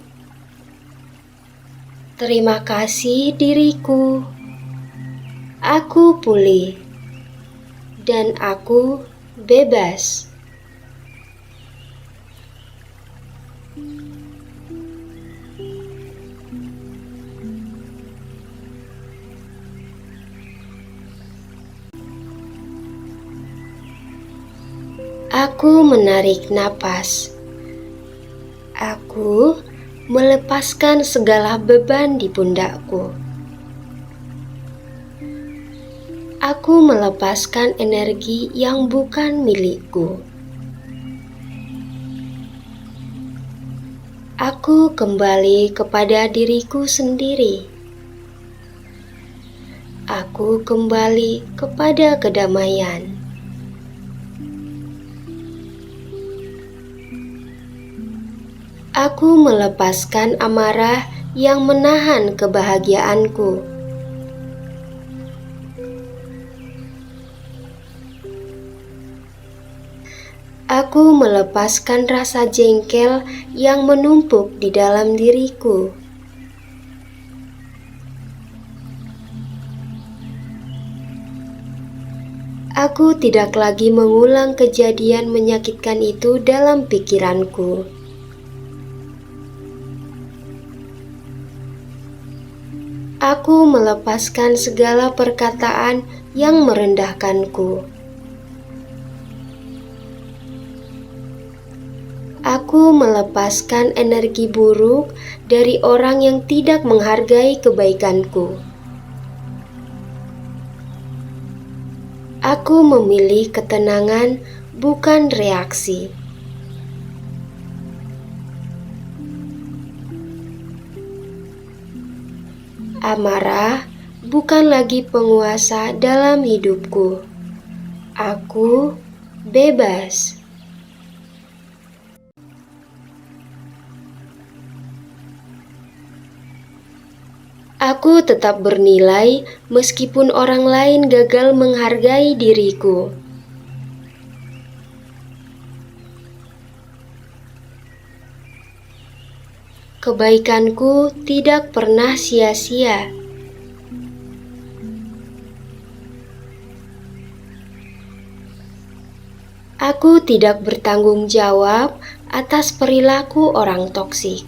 Terima kasih diriku. Aku pulih. Dan aku bebas. Aku menarik napas. Aku melepaskan segala beban di pundakku. Aku melepaskan energi yang bukan milikku. Aku kembali kepada diriku sendiri. Aku kembali kepada kedamaian. Aku melepaskan amarah yang menahan kebahagiaanku. Aku melepaskan rasa jengkel yang menumpuk di dalam diriku. Aku tidak lagi mengulang kejadian menyakitkan itu dalam pikiranku. Aku melepaskan segala perkataan yang merendahkanku. Aku melepaskan energi buruk dari orang yang tidak menghargai kebaikanku. Aku memilih ketenangan, bukan reaksi. Amarah bukan lagi penguasa dalam hidupku. Aku bebas. Aku tetap bernilai meskipun orang lain gagal menghargai diriku. Kebaikanku tidak pernah sia-sia. Aku tidak bertanggung jawab atas perilaku orang toksik.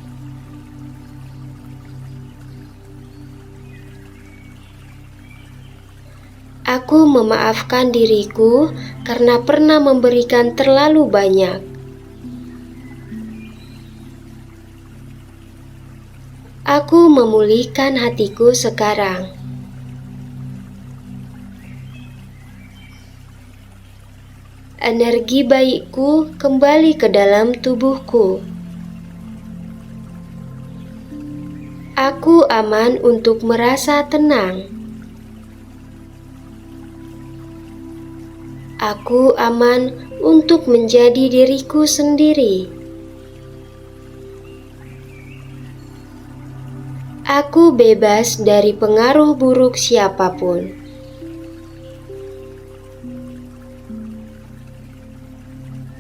Aku memaafkan diriku karena pernah memberikan terlalu banyak. Aku memulihkan hatiku sekarang. Energi baikku kembali ke dalam tubuhku. Aku aman untuk merasa tenang. Aku aman untuk menjadi diriku sendiri. Aku bebas dari pengaruh buruk siapapun.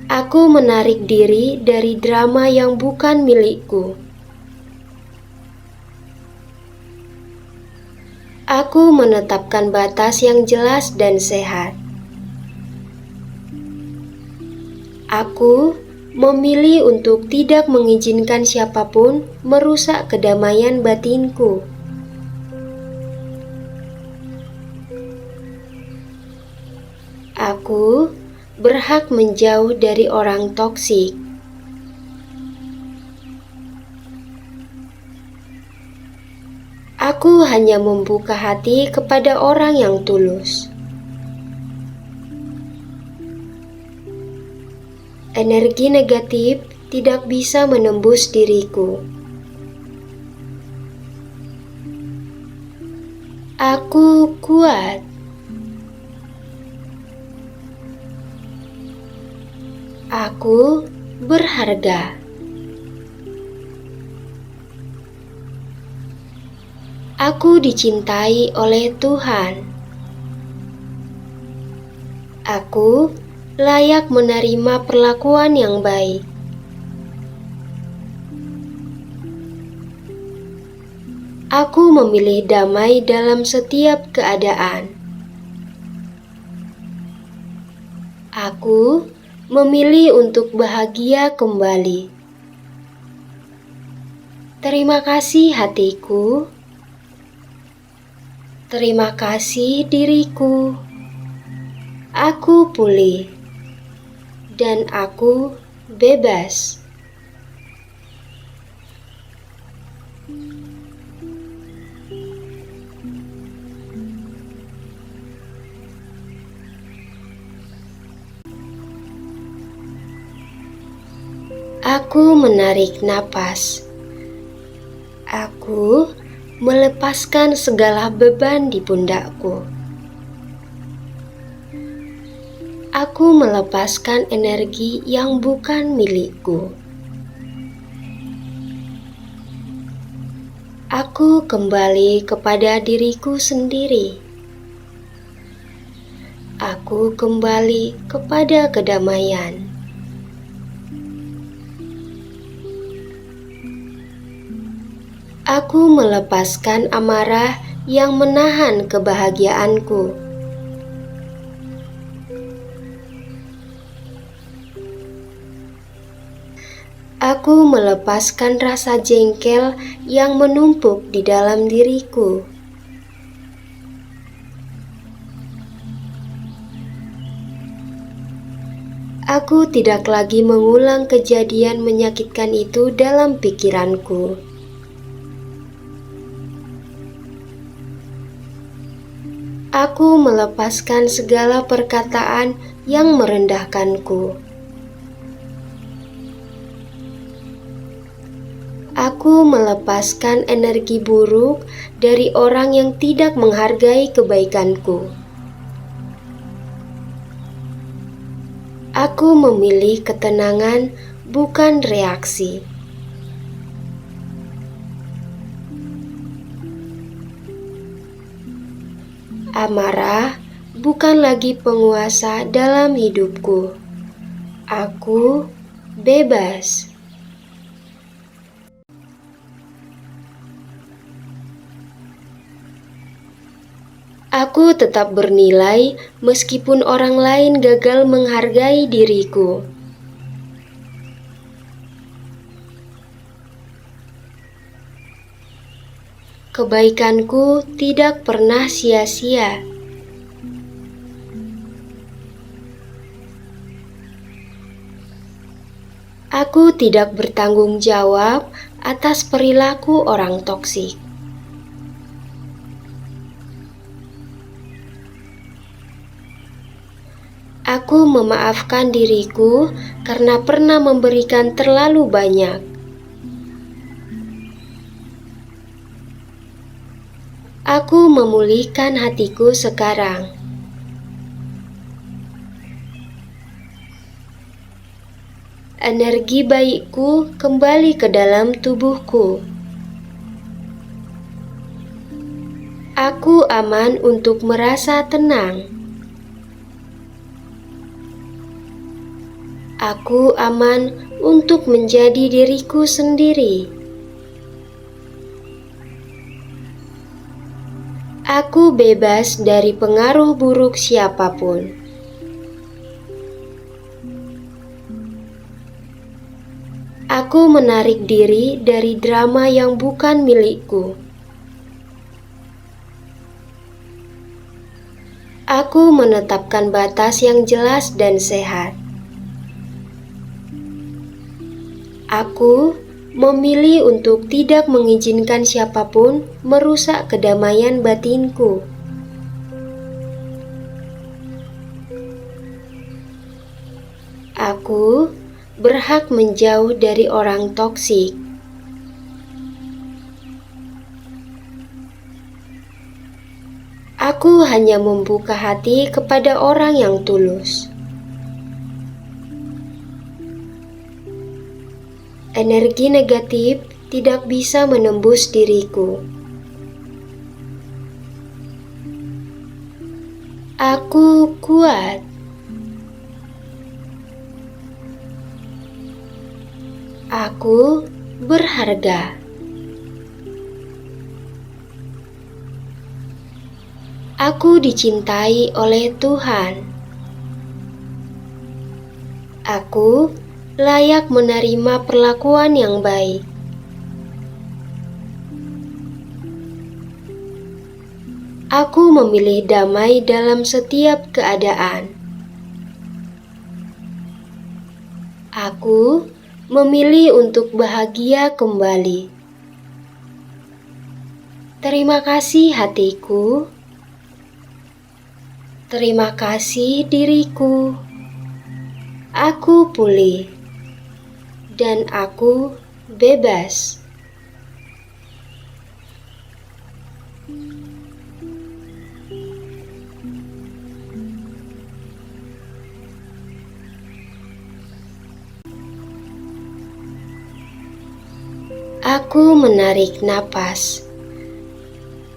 Aku menarik diri dari drama yang bukan milikku. Aku menetapkan batas yang jelas dan sehat. Aku memilih untuk tidak mengizinkan siapapun merusak kedamaian batinku. Aku berhak menjauh dari orang toksik. Aku hanya membuka hati kepada orang yang tulus. Energi negatif tidak bisa menembus diriku. Aku kuat. Aku berharga. Aku dicintai oleh Tuhan. Aku layak menerima perlakuan yang baik. Aku memilih damai dalam setiap keadaan. Aku memilih untuk bahagia kembali. Terima kasih hatiku. Terima kasih diriku. Aku pulih. Dan aku bebas. Aku menarik napas. Aku melepaskan segala beban di pundakku. Aku melepaskan energi yang bukan milikku. Aku kembali kepada diriku sendiri. Aku kembali kepada kedamaian. Aku melepaskan amarah yang menahan kebahagiaanku. Aku melepaskan rasa jengkel yang menumpuk di dalam diriku. Aku tidak lagi mengulang kejadian menyakitkan itu dalam pikiranku. Aku melepaskan segala perkataan yang merendahkanku. Aku melepaskan energi buruk dari orang yang tidak menghargai kebaikanku. Aku memilih ketenangan, bukan reaksi. Amarah bukan lagi penguasa dalam hidupku. Aku bebas. Aku tetap bernilai meskipun orang lain gagal menghargai diriku. Kebaikanku tidak pernah sia-sia. Aku tidak bertanggung jawab atas perilaku orang toksik. Aku memaafkan diriku karena pernah memberikan terlalu banyak. Aku memulihkan hatiku sekarang. Energi baikku kembali ke dalam tubuhku. Aku aman untuk merasa tenang. Aku aman untuk menjadi diriku sendiri. Aku bebas dari pengaruh buruk siapapun. Aku menarik diri dari drama yang bukan milikku. Aku menetapkan batas yang jelas dan sehat. Aku memilih untuk tidak mengizinkan siapapun merusak kedamaian batinku. Aku berhak menjauh dari orang toksik. Aku hanya membuka hati kepada orang yang tulus. Energi negatif tidak bisa menembus diriku. Aku kuat. Aku berharga. Aku dicintai oleh Tuhan. Aku layak menerima perlakuan yang baik. Aku memilih damai dalam setiap keadaan. Aku memilih untuk bahagia kembali. Terima kasih hatiku. Terima kasih diriku. Aku pulih. Dan aku bebas. Aku menarik napas.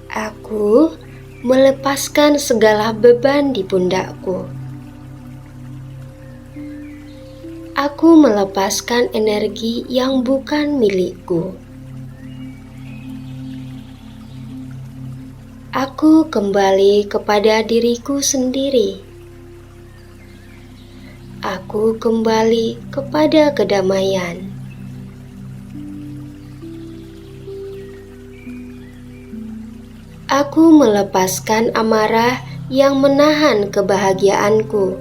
Aku melepaskan segala beban di pundakku. Aku melepaskan energi yang bukan milikku. Aku kembali kepada diriku sendiri. Aku kembali kepada kedamaian. Aku melepaskan amarah yang menahan kebahagiaanku.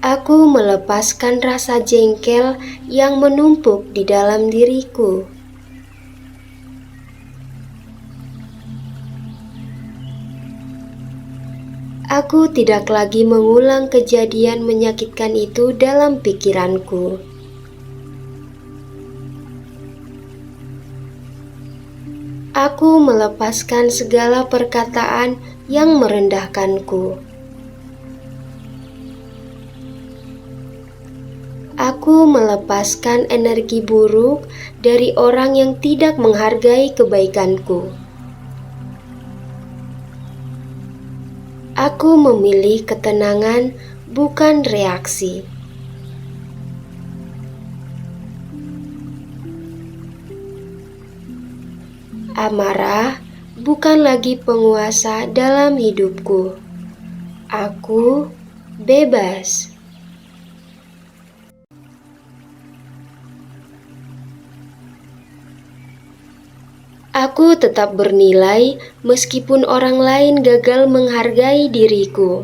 Aku melepaskan rasa jengkel yang menumpuk di dalam diriku. Aku tidak lagi mengulang kejadian menyakitkan itu dalam pikiranku. Aku melepaskan segala perkataan yang merendahkanku. Aku melepaskan energi buruk dari orang yang tidak menghargai kebaikanku. Aku memilih ketenangan, bukan reaksi. Amarah bukan lagi penguasa dalam hidupku. Aku bebas. Aku tetap bernilai meskipun orang lain gagal menghargai diriku.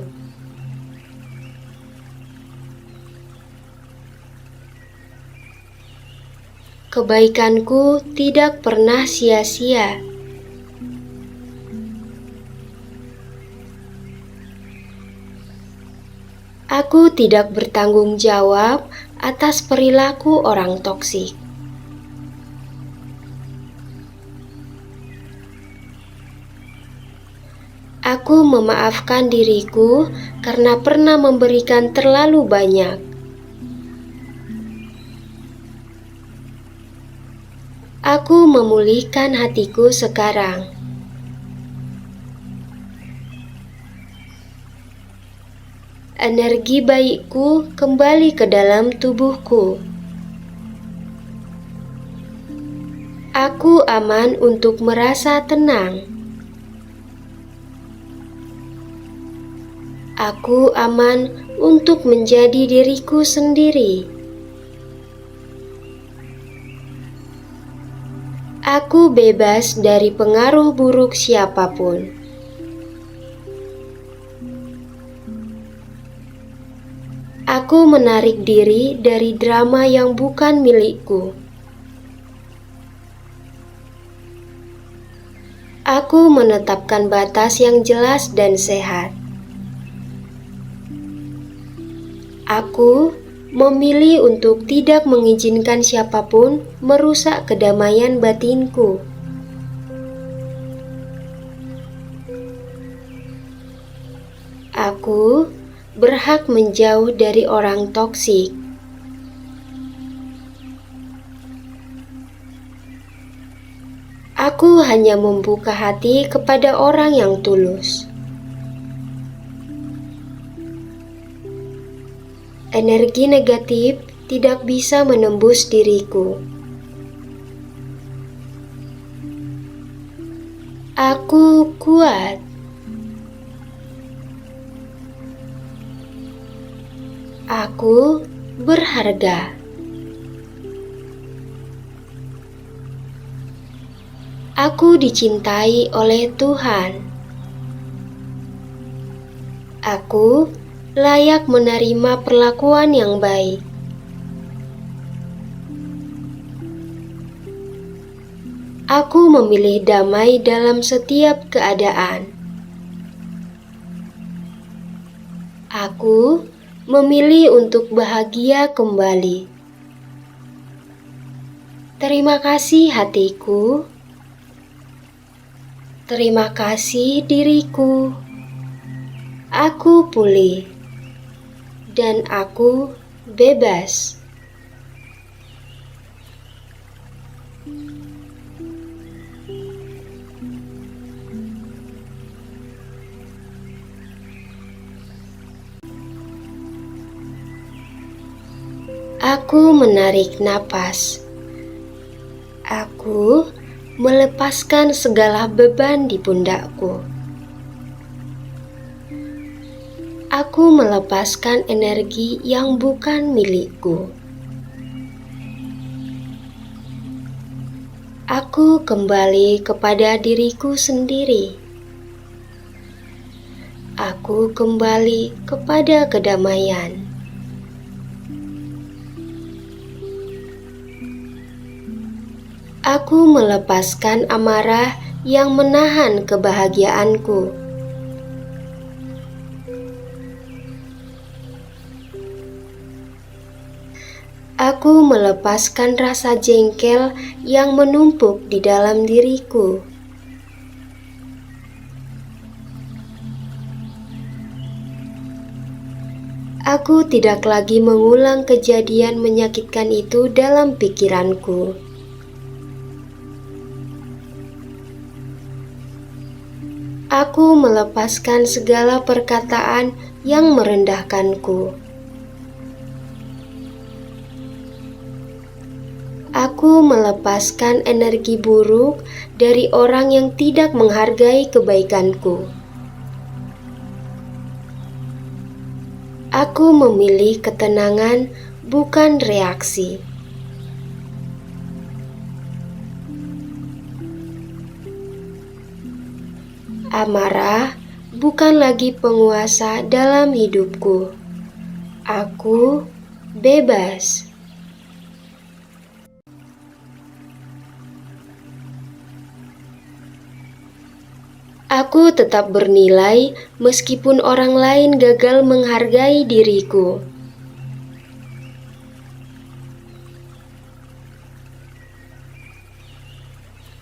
Kebaikanku tidak pernah sia-sia. Aku tidak bertanggung jawab atas perilaku orang toksik. Aku memaafkan diriku karena pernah memberikan terlalu banyak. Aku memulihkan hatiku sekarang. Energi baikku kembali ke dalam tubuhku. Aku aman untuk merasa tenang. Aku aman untuk menjadi diriku sendiri. Aku bebas dari pengaruh buruk siapapun. Aku menarik diri dari drama yang bukan milikku. Aku menetapkan batas yang jelas dan sehat. Aku memilih untuk tidak mengizinkan siapapun merusak kedamaian batinku. Aku berhak menjauh dari orang toksik. Aku hanya membuka hati kepada orang yang tulus. Energi negatif tidak bisa menembus diriku. Aku kuat. Aku berharga. Aku dicintai oleh Tuhan. Aku layak menerima perlakuan yang baik. Aku memilih damai dalam setiap keadaan. Aku memilih untuk bahagia kembali. Terima kasih hatiku. Terima kasih diriku. Aku pulih. Dan aku bebas. Aku menarik napas. Aku melepaskan segala beban di pundakku. Aku melepaskan energi yang bukan milikku. Aku kembali kepada diriku sendiri. Aku kembali kepada kedamaian. Aku melepaskan amarah yang menahan kebahagiaanku. Aku melepaskan rasa jengkel yang menumpuk di dalam diriku. Aku tidak lagi mengulang kejadian menyakitkan itu dalam pikiranku. Aku melepaskan segala perkataan yang merendahkanku. Aku melepaskan energi buruk dari orang yang tidak menghargai kebaikanku. Aku memilih ketenangan, bukan reaksi. Amarah bukan lagi penguasa dalam hidupku. Aku bebas. Aku tetap bernilai meskipun orang lain gagal menghargai diriku.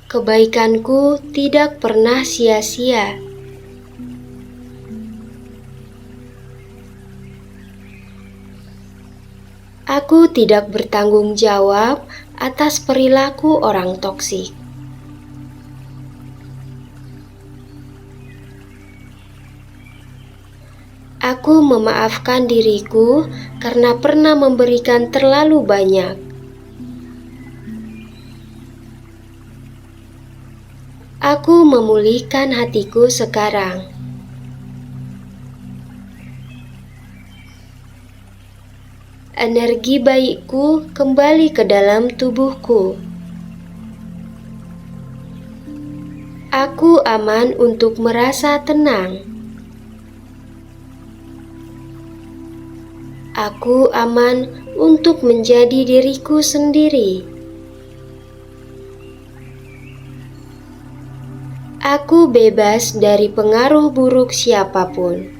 Kebaikanku tidak pernah sia-sia. Aku tidak bertanggung jawab atas perilaku orang toksik. Aku memaafkan diriku karena pernah memberikan terlalu banyak. Aku memulihkan hatiku sekarang. Energi baikku kembali ke dalam tubuhku. Aku aman untuk merasa tenang. Aku aman untuk menjadi diriku sendiri. Aku bebas dari pengaruh buruk siapapun.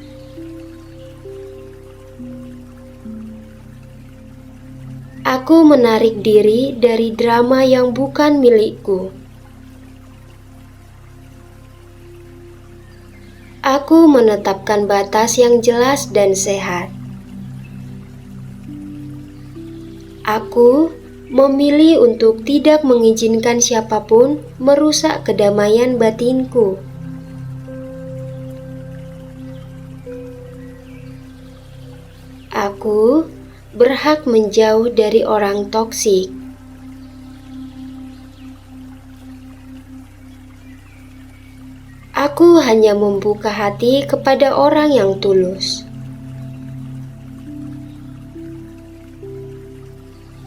Aku menarik diri dari drama yang bukan milikku. Aku menetapkan batas yang jelas dan sehat. Aku memilih untuk tidak mengizinkan siapapun merusak kedamaian batinku. Aku berhak menjauh dari orang toksik. Aku hanya membuka hati kepada orang yang tulus.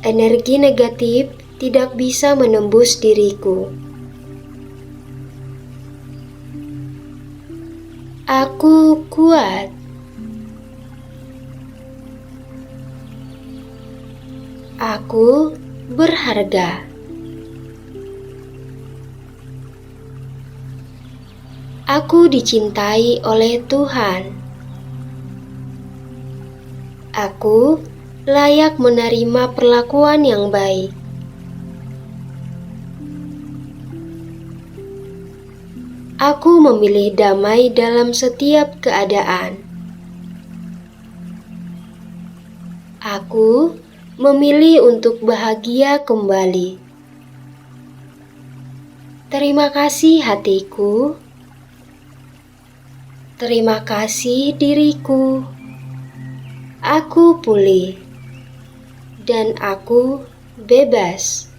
Energi negatif tidak bisa menembus diriku. Aku kuat. Aku berharga. Aku dicintai oleh Tuhan. Aku layak menerima perlakuan yang baik. Aku memilih damai dalam setiap keadaan. Aku memilih untuk bahagia kembali. Terima kasih hatiku. Terima kasih diriku. Aku pulih dan aku bebas.